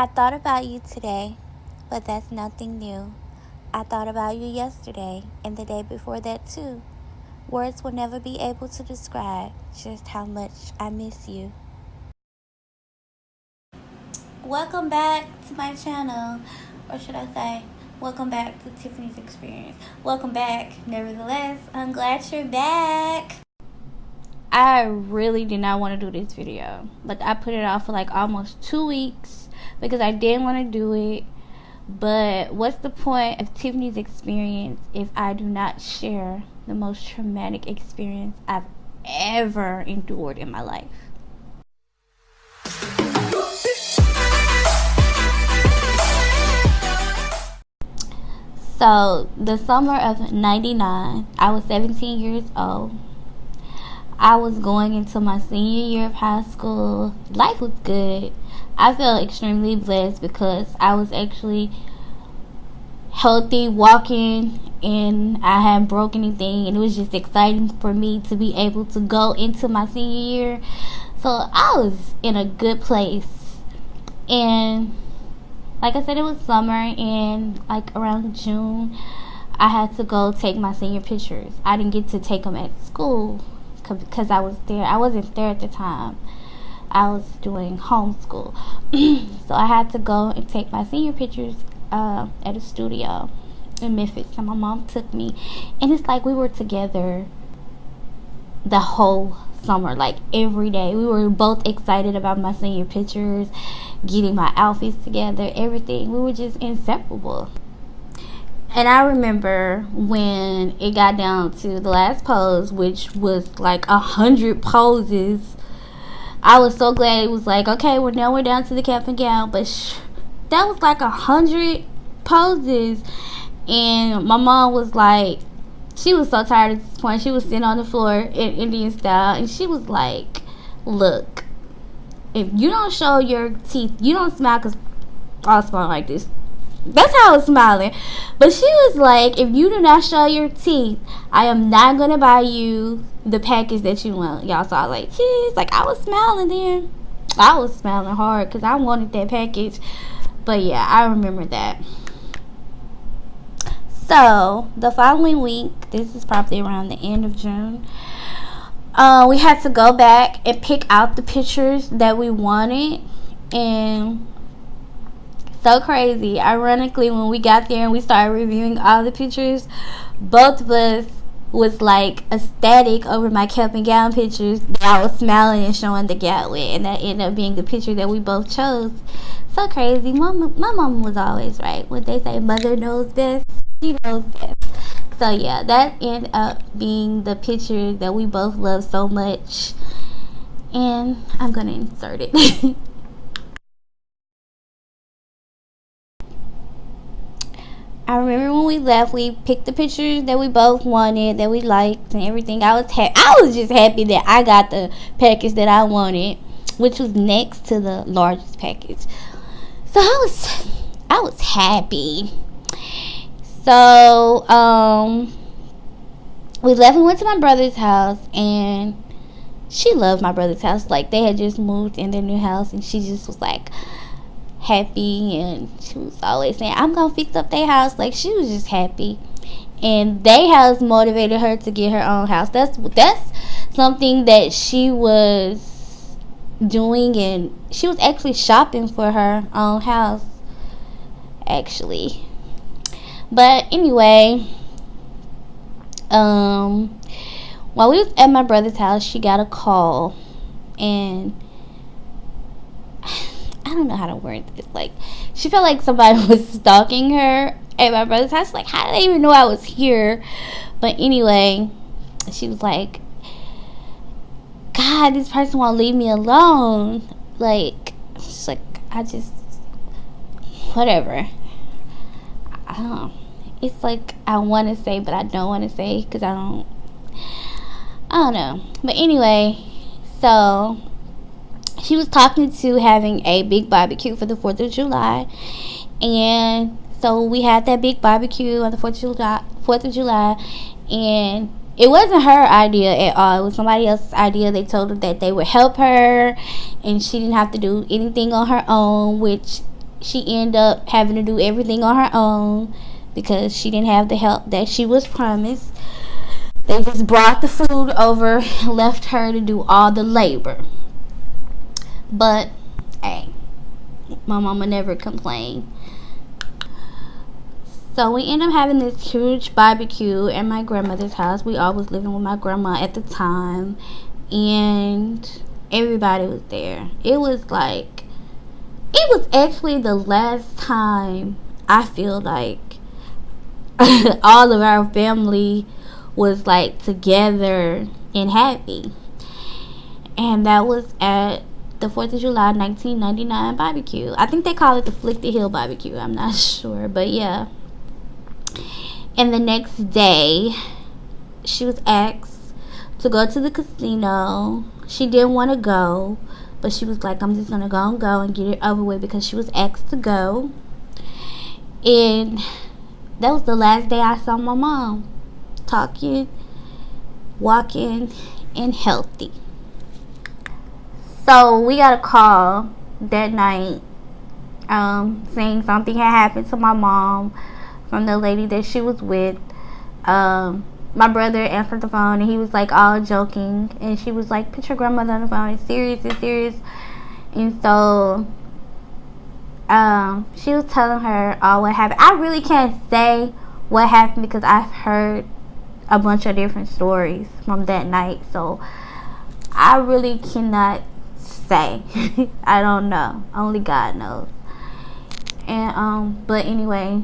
I thought about you today, but that's nothing new. I thought about you yesterday and the day before that too. Words will never be able to describe just how much I miss you. Welcome back to my channel, or should I say, welcome back to Tiffany's Experience. Welcome back, nevertheless. I'm glad you're back. I really did not want to do this video. Like, I put it off for like almost 2 weeks because I didn't want to do it. But what's the point of Tiffany's Experience if I do not share the most traumatic experience I've ever endured in my life? So, the summer of '99, I was 17 years old. I was going into my senior year of high school. Life was good. I felt extremely blessed because I was actually healthy, walking, and I hadn't broke anything, and it was just exciting for me to be able to go into my senior year. So I was in a good place. And like I said, it was summer, and like around June, I had to go take my senior pictures. I didn't get to take them at school because I was there. I wasn't there at the time. I was doing homeschool. So I had to go and take my senior pictures at a studio in Memphis. And my mom took me. And it's like we were together the whole summer, like every day. We were both excited about my senior pictures, getting my outfits together, everything. We were just inseparable. And I remember when it got down to the last pose, which was like 100 poses. I was so glad it was like, okay, we're down to the cap and gown. But that was like 100 poses. And my mom was like, she was so tired at this point. She was sitting on the floor in Indian style. And she was like, look, if you don't show your teeth, you don't smile, because I'll smile like this. That's how I was smiling. But she was like, if you do not show your teeth, I am not going to buy you the package that you want. Y'all saw, like, geez. Like, I was smiling then. I was smiling hard because I wanted that package. But yeah, I remember that. So, the following week, this is probably around the end of June, we had to go back and pick out the pictures that we wanted. And so crazy. Ironically, when we got there and we started reviewing all the pictures, both of us was like ecstatic over my cap and gown pictures that I was smiling and showing the gown with, and that ended up being the picture that we both chose. So crazy. My mom was always right. When they say mother knows best, she knows best. So yeah, that ended up being the picture that we both love so much, and I'm gonna insert it. I remember when we left, we picked the pictures that we both wanted, that we liked, and everything. I was just happy that I got the package that I wanted, which was next to the largest package. So I was happy. So we left and went to my brother's house, and she loved my brother's house. Like, they had just moved in their new house, and she just was like happy, and she was always saying, I'm gonna fix up their house. Like, she was just happy, and their house motivated her to get her own house. That's something that she was doing, and she was actually shopping for her own house, actually. But anyway, while we was at my brother's house, she got a call, and I don't know how to word this. Like, she felt like somebody was stalking her at my brother's house. Like, how did they even know I was here? But anyway, she was like, God, this person won't leave me alone. Like, she's like, whatever. I don't know. It's like I want to say, but I don't want to say because I don't know. But anyway, so she was talking to having a big barbecue for the 4th of July. And so we had that big barbecue on the 4th of July. And it wasn't her idea at all. It was somebody else's idea. They told her that they would help her and she didn't have to do anything on her own, which she ended up having to do everything on her own because she didn't have the help that she was promised. They just brought the food over and left her to do all the labor. But hey, my mama never complained. So we ended up having this huge barbecue at my grandmother's house. We all was living with my grandma at the time, and everybody was there. It was actually the last time I feel like all of our family was like together and happy. And that was at the 4th of July 1999 barbecue. I think they call it the Flick the Hill barbecue. I'm not sure, but yeah. And the next day, she was asked to go to the casino. She didn't want to go, but she was like, I'm just going to go and get it over with because she was asked to go. And that was the last day I saw my mom talking, walking, and healthy. So we got a call that night saying something had happened to my mom from the lady that she was with. My brother answered the phone and he was like all joking, and she was like, put your grandmother on the phone, it's serious. And so she was telling her all what happened. I really can't say what happened because I've heard a bunch of different stories from that night, so I really cannot say. I don't know, only God knows. And but anyway,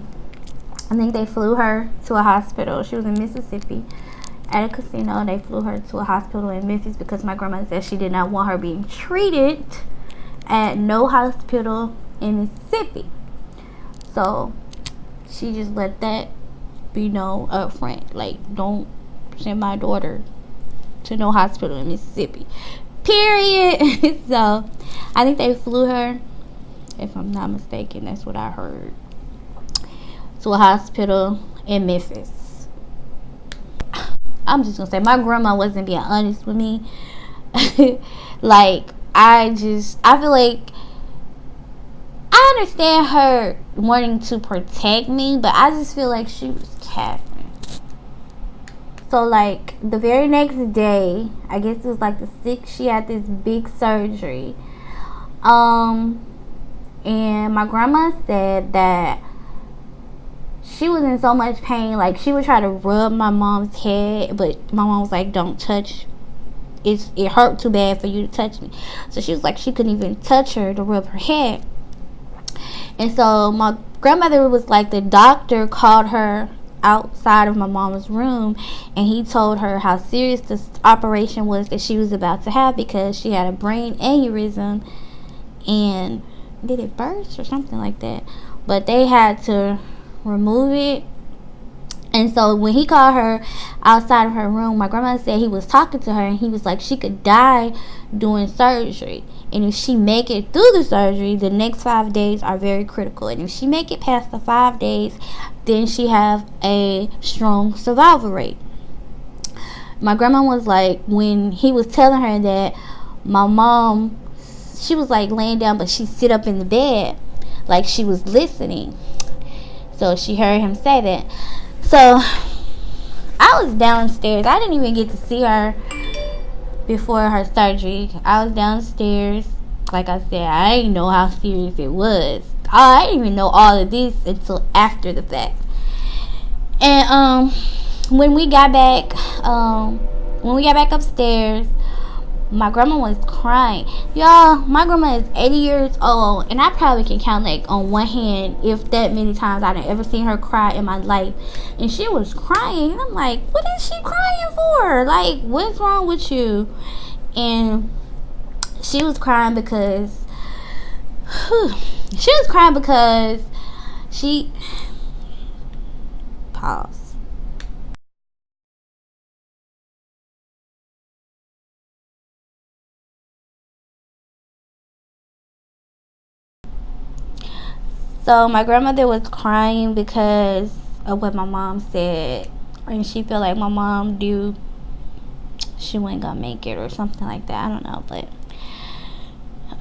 I think they flew her to a hospital. She was in Mississippi at a casino, and they flew her to a hospital in Memphis because my grandma said she did not want her being treated at no hospital in Mississippi. So she just let that be known up front. Like, don't send my daughter to no hospital in Mississippi. Period. So I think they flew her, if I'm not mistaken, that's what I heard, to a hospital in Memphis. I'm just gonna say my grandma wasn't being honest with me. Like, I feel like I understand her wanting to protect me, but I just feel like she was capping. So like the very next day, I guess it was like the 6th, she had this big surgery. And my grandma said that she was in so much pain, like she would try to rub my mom's head, but my mom was like, don't touch, it hurt too bad for you to touch me. So she was like, she couldn't even touch her to rub her head. And so my grandmother was like, the doctor called her outside of my mom's room, and he told her how serious this operation was that she was about to have because she had a brain aneurysm, and did it burst or something like that, but they had to remove it. And so when he called her outside of her room, my grandma said he was talking to her, and he was like, she could die doing surgery, and if she make it through the surgery, the next 5 days are very critical, and if she make it past the 5 days, then she have a strong survival rate. My grandma was like, when he was telling her that, my mom, she was like laying down, but she sit up in the bed like she was listening. So she heard him say that. So I was downstairs. I didn't even get to see her before her surgery. I was downstairs. Like I said, I didn't know how serious it was. I didn't even know all of this until after the fact. And when we got back upstairs, my grandma was crying. Y'all, my grandma is 80 years old, and I probably can count like on one hand if that many times I done ever seen her cry in my life. And she was crying, and I'm like, what is she crying for? Like, what's wrong with you? And she was crying because she pause. So my grandmother was crying because of what my mom said, and she felt like my mom she wasn't gonna make it or something like that. I don't know, but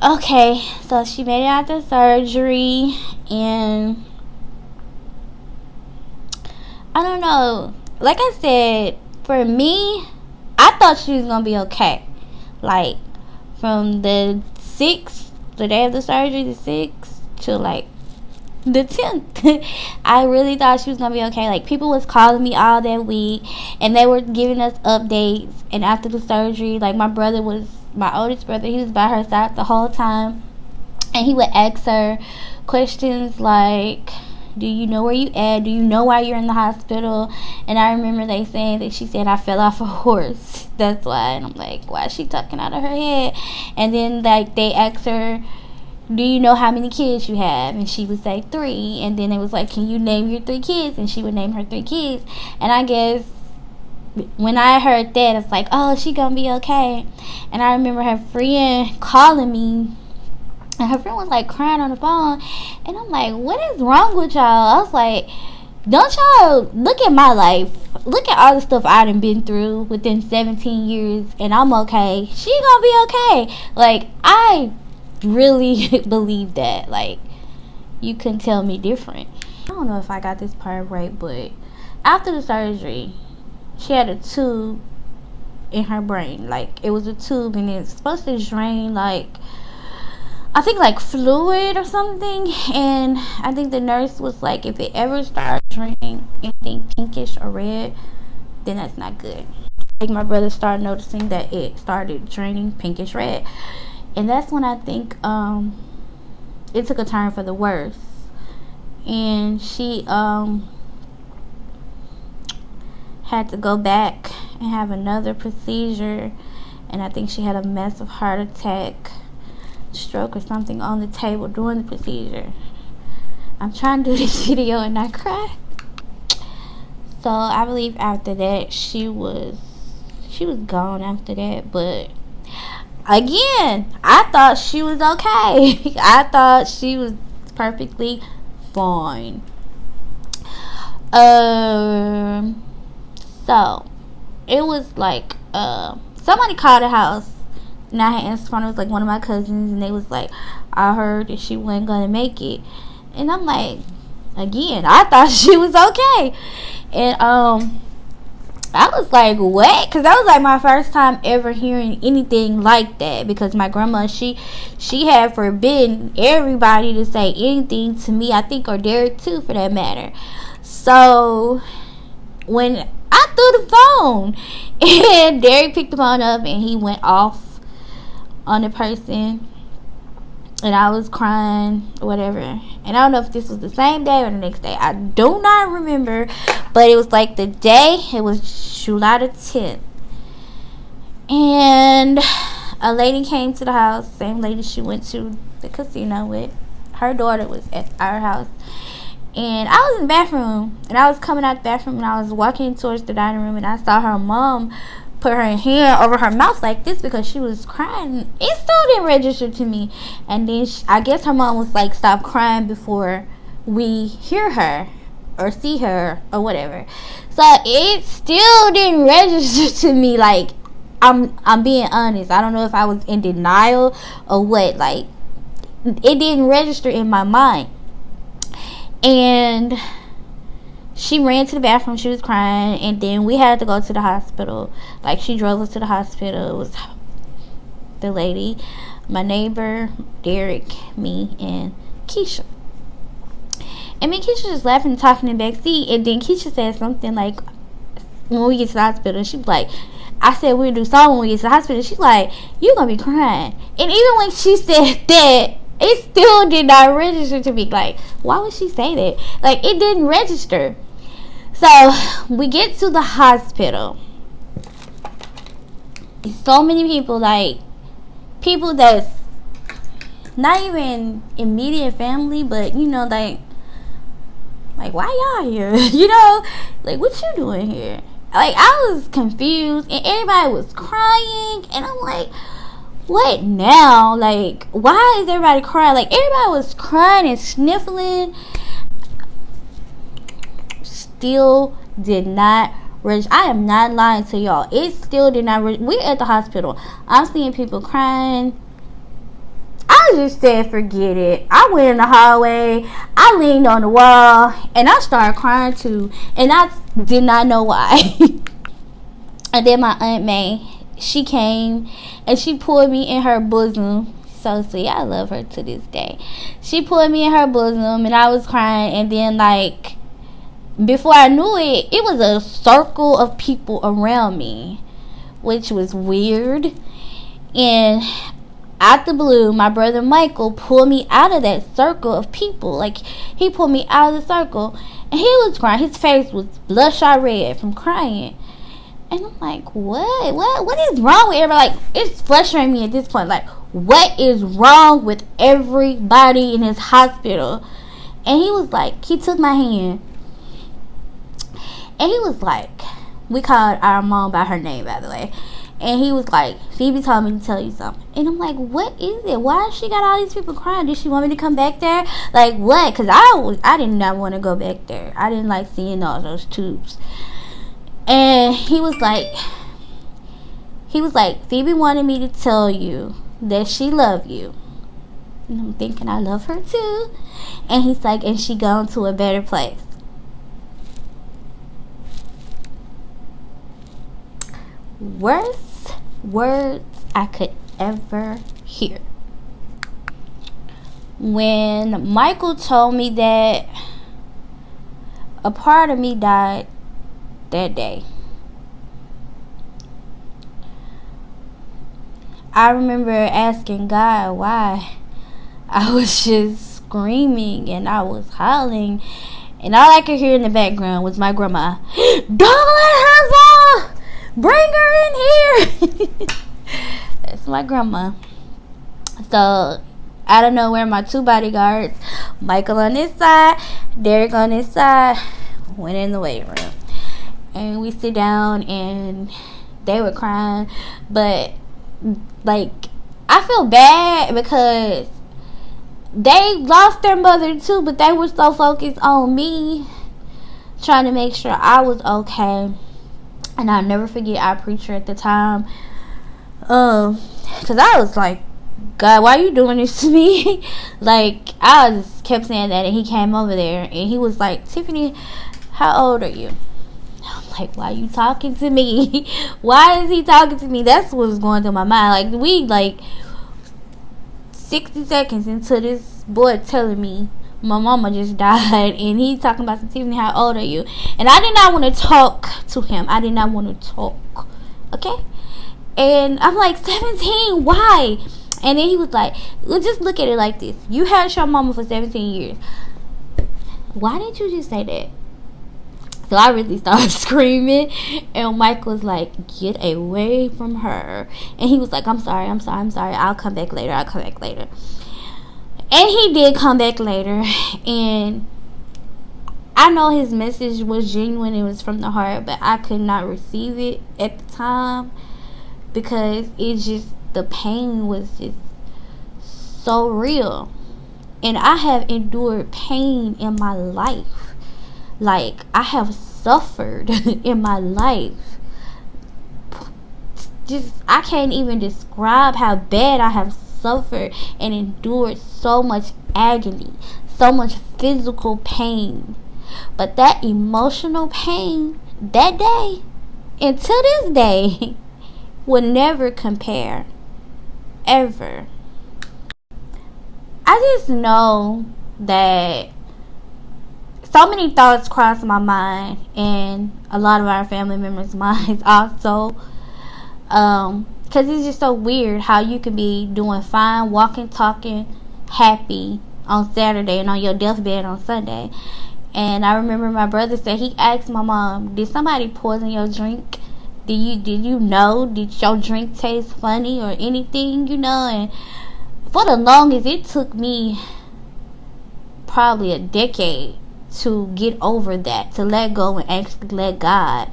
Okay, so she made it out the surgery, and I don't know. Like I said, for me, I thought she was gonna be okay. Like from the 6th, the day of the surgery, the 6th to like the 10th. I really thought she was gonna be okay. Like people was calling me all that week, and they were giving us updates. And after the surgery, like my oldest brother, he was by her side the whole time, and he would ask her questions like, do you know where you at? Do you know why you're in the hospital? And I remember they saying that she said I fell off a horse. That's why. And I'm like, why is she talking out of her head? And then like they asked her, do you know how many kids you have? And she would say 3. And then it was like, can you name your 3 kids? And she would name her 3 kids. And I guess when I heard that, it's like, oh, she gonna be okay. And I remember her friend calling me, and her friend was like crying on the phone. And I'm like, what is wrong with y'all? I was like, don't y'all look at my life, look at all the stuff I done been through within 17 years, and I'm okay. She gonna be okay. Like, I really believe that. Like, you couldn't tell me different. I don't know if I got this part right, but after the surgery, she had a tube in her brain. Like, it was a tube, and it's supposed to drain, like, I think like fluid or something. And I think the nurse was like, if it ever starts draining anything pinkish or red, then that's not good. Like my brother started noticing that it started draining pinkish red, and that's when I think it took a turn for the worse. And she had to go back and have another procedure, and I think she had a massive heart attack, stroke or something on the table during the procedure. I'm trying to do this video and not cry. So I believe after that she was gone after that. But again, I thought she was okay. I thought she was perfectly fine. So it was like somebody called the house. And I had answered the phone. It was like one of my cousins, and they was like, I heard that she wasn't gonna make it. And I'm like, again, I thought she was okay. And I was like, what? Because that was like my first time ever hearing anything like that. Because my grandma, she had forbidden everybody to say anything to me, I think, or Derek too, for that matter. So when I threw the phone, and Derek picked the phone up, and he went off on the person, and I was crying or whatever. And I don't know if this was the same day or the next day, I do not remember, but it was like the day, it was July the 10th, and a lady came to the house, same lady she went to the casino with. Her daughter was at our house, and I was in the bathroom, and I was coming out the bathroom, and I was walking towards the dining room, and I saw her mom put her hand over her mouth like this because she was crying. It still didn't register to me. And then I guess her mom was like, stop crying before we hear her or see her or whatever. So it still didn't register to me. Like, I'm being honest. I don't know if I was in denial or what. Like, it didn't register in my mind. And she ran to the bathroom. She was crying, and then we had to go to the hospital. Like, she drove us to the hospital. It was the lady, my neighbor, Derek, me, and Keisha. And me and Keisha just laughing and talking in the back seat. And then Keisha said something like, when we get to the hospital, she was like, I said we'll do something when we get to the hospital. She's like, you're gonna be crying. And even when she said that, it still did not register to me. Like, why would she say that? Like, it didn't register. So we get to the hospital. So many people, like people that's not even immediate family, but you know, like why y'all here? You know, like, what you doing here? Like, I was confused, and everybody was crying, and I'm like, what now? Like, why is everybody crying? Like, everybody was crying and sniffling. Still did not register. I am not lying to y'all. It still did not register. We're at the hospital. I'm seeing people crying. I just said, forget it. I went in the hallway, I leaned on the wall, and I started crying too. And I did not know why. And then my Aunt May, she came and she pulled me in her bosom. So sweet. I love her to this day. She pulled me in her bosom and I was crying. And then, like, before I knew it, it was a circle of people around me, which was weird. And out the blue, my brother Michael pulled me out of that circle of people. Like, he pulled me out of the circle and he was crying. His face was bloodshot red from crying. And I'm like, what is wrong with everybody? Like, it's frustrating me at this point. Like, what is wrong with everybody in this hospital? And he was like, he took my hand. And he was like, we called our mom by her name, by the way. And he was like, Phoebe told me to tell you something. And I'm like, what is it? Why she got all these people crying? Did she want me to come back there? Like, what? Because I did not want to go back there. I didn't like seeing all those tubes. And he was like, Phoebe wanted me to tell you that she loved you. And I'm thinking, I love her too. And he's like, and she gone to a better place. Worst words I could ever hear. When Michael told me that, a part of me died that day. I remember asking God why. I was just screaming and I was hollering, and all I could hear in the background was my grandma, "Don't let her fall! Bring her in here!" That's my grandma. So, out of nowhere, my two bodyguards, Michael on this side, Derek on this side, went in the waiting room. And we sit down and they were crying. But, like, I feel bad because they lost their mother too, but they were so focused on me, trying to make sure I was okay. And I'll never forget our preacher at the time. Because I was like, God, why are you doing this to me? Like, I just kept saying that. And he came over there and he was like, Tiffany, how old are you? I'm like, why are you talking to me? Why is he talking to me? That's what was going through my mind. Like, we, like, 60 seconds into this boy telling me my mama just died, and he talking about, Tiffany, how old are you? And I did not want to talk to him. I did not want to talk. Okay? And I'm like, 17, why? And then he was like, well, just look at it like this. You had your mama for 17 years. Why didn't you just say that? So I really started screaming, and Mike was like, get away from her. And he was like, I'm sorry, I'll come back later. And he did come back later, and I know his message was genuine, it was from the heart, but I could not receive it at the time because the pain was just so real. And I have endured pain in my life. Like, I have suffered in my life. I can't even describe how bad I have suffered and endured so much agony, so much physical pain. But that emotional pain, that day, and to this day, will never compare. Ever. I just know that so many thoughts cross my mind, and a lot of our family members' minds also. Because it's just so weird how you can be doing fine, walking, talking, happy on Saturday and on your deathbed on Sunday. And I remember my brother said, he asked my mom, did somebody poison your drink? Did you know? Did your drink taste funny or anything, And for the longest, it took me probably a decade to get over that, to let go and actually let God,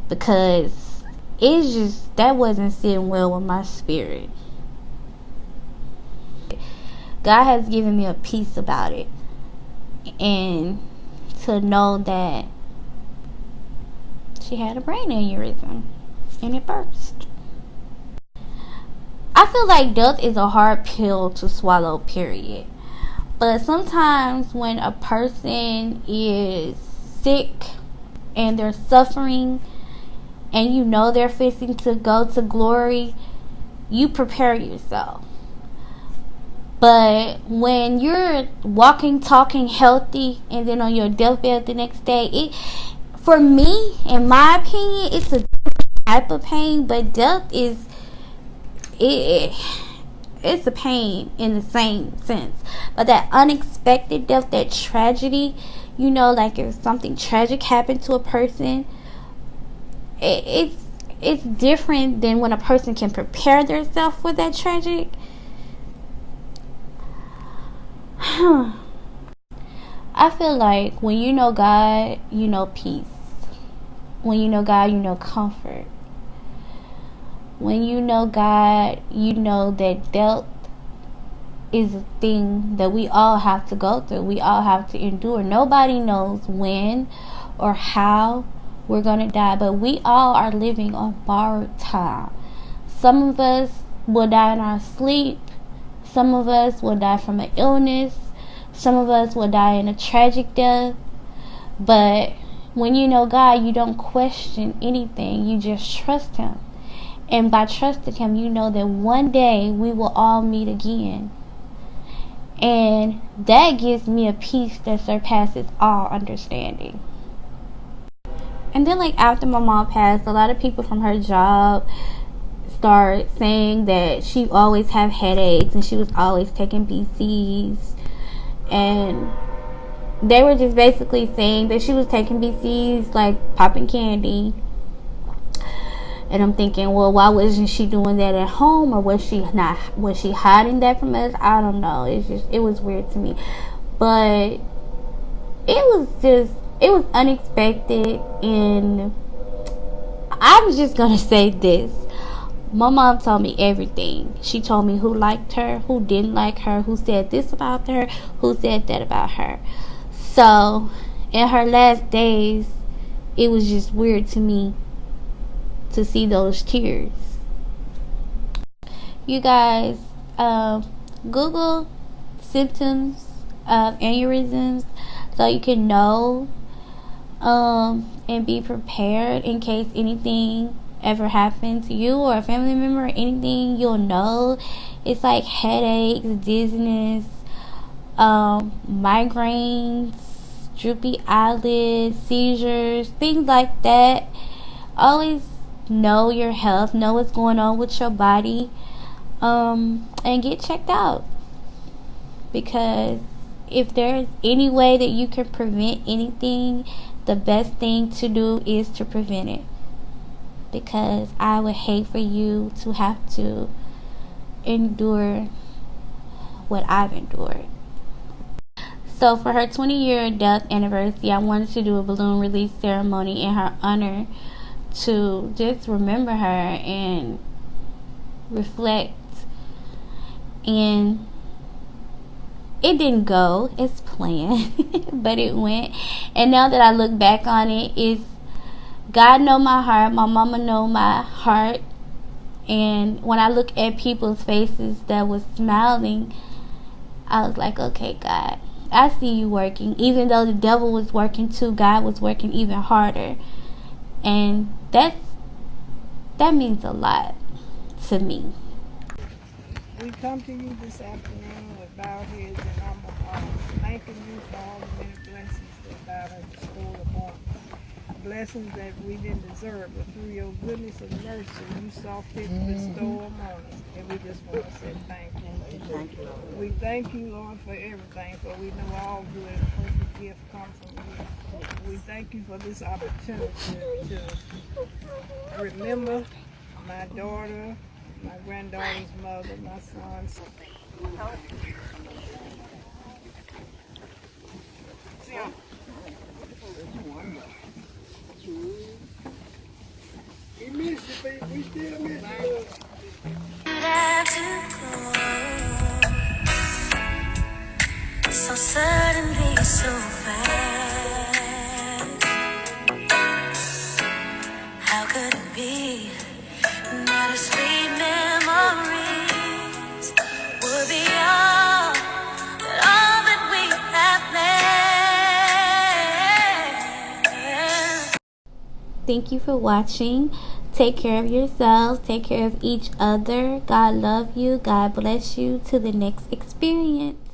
because it's just, that wasn't sitting well with my spirit. God has given me a peace about it, and to know that she had a brain aneurysm and it burst. I feel like death is a hard pill to swallow, period. But sometimes when a person is sick and they're suffering and you know they're fixing to go to glory, you prepare yourself. But when you're walking, talking healthy, and then on your deathbed the next day, for me, in my opinion, it's a type of pain. But death is it's a pain in the same sense. But that unexpected death, that tragedy, like if something tragic happened to a person, it's different than when a person can prepare themselves for that tragic. I feel like when you know God, you know peace. When you know God, you know comfort. When you know God, you know that death is a thing that we all have to go through. We all have to endure. Nobody knows when or how we're going to die, but we all are living on borrowed time. Some of us will die in our sleep. Some of us will die from an illness. Some of us will die in a tragic death. But when you know God, you don't question anything. You just trust Him. And by trusting Him, you know that one day we will all meet again. And that gives me a peace that surpasses all understanding. And then, after my mom passed, a lot of people from her job started saying that she always had headaches and she was always taking BCs. And they were just basically saying that she was taking BCs like popping candy. And I'm thinking, well, why wasn't she doing that at home? Or was she hiding that from us? I don't know. It was weird to me. But it was unexpected. And I'm just going to say this. My mom told me everything. She told me who liked her, who didn't like her, who said this about her, who said that about her. So, in her last days, it was just weird to me to see those tears. You guys, Google symptoms of aneurysms so you can know and be prepared in case anything ever happened to you or a family member or anything. You'll know. It's like headaches, dizziness, migraines, droopy eyelids, seizures, things like that. Always know your health, know what's going on with your body, and get checked out. Because if there's any way that you can prevent anything, the best thing to do is to prevent it. Because I would hate for you to have to endure what I've endured. So for her 20-year death anniversary, I wanted to do a balloon release ceremony in her honor to just remember her and reflect. And it didn't go as planned, but it went. And now that I look back on it, God know my heart, my mama know my heart. And when I look at people's faces that was smiling, I was like, okay, God, I see you working. Even though the devil was working too, God was working even harder. And that means a lot to me. We come to you this afternoon with bowed heads and humble hearts, thanking you for all the many blessings that God has bestowed upon us. Blessings that we didn't deserve, but through your goodness and mercy, you saw fit to bestow them on us. And we just want to say thank you. Thank you, Lord. We thank you, Lord, for everything, for we know all good and perfect gift comes from you. We thank you for this opportunity to remember my daughter, my granddaughter's mother, my son's. We miss you, baby. We still miss you. So suddenly, so fast. How could it be? Not a sweet memory. Thank you for watching. Take care of yourselves. Take care of each other. God love you. God bless you. To the next experience.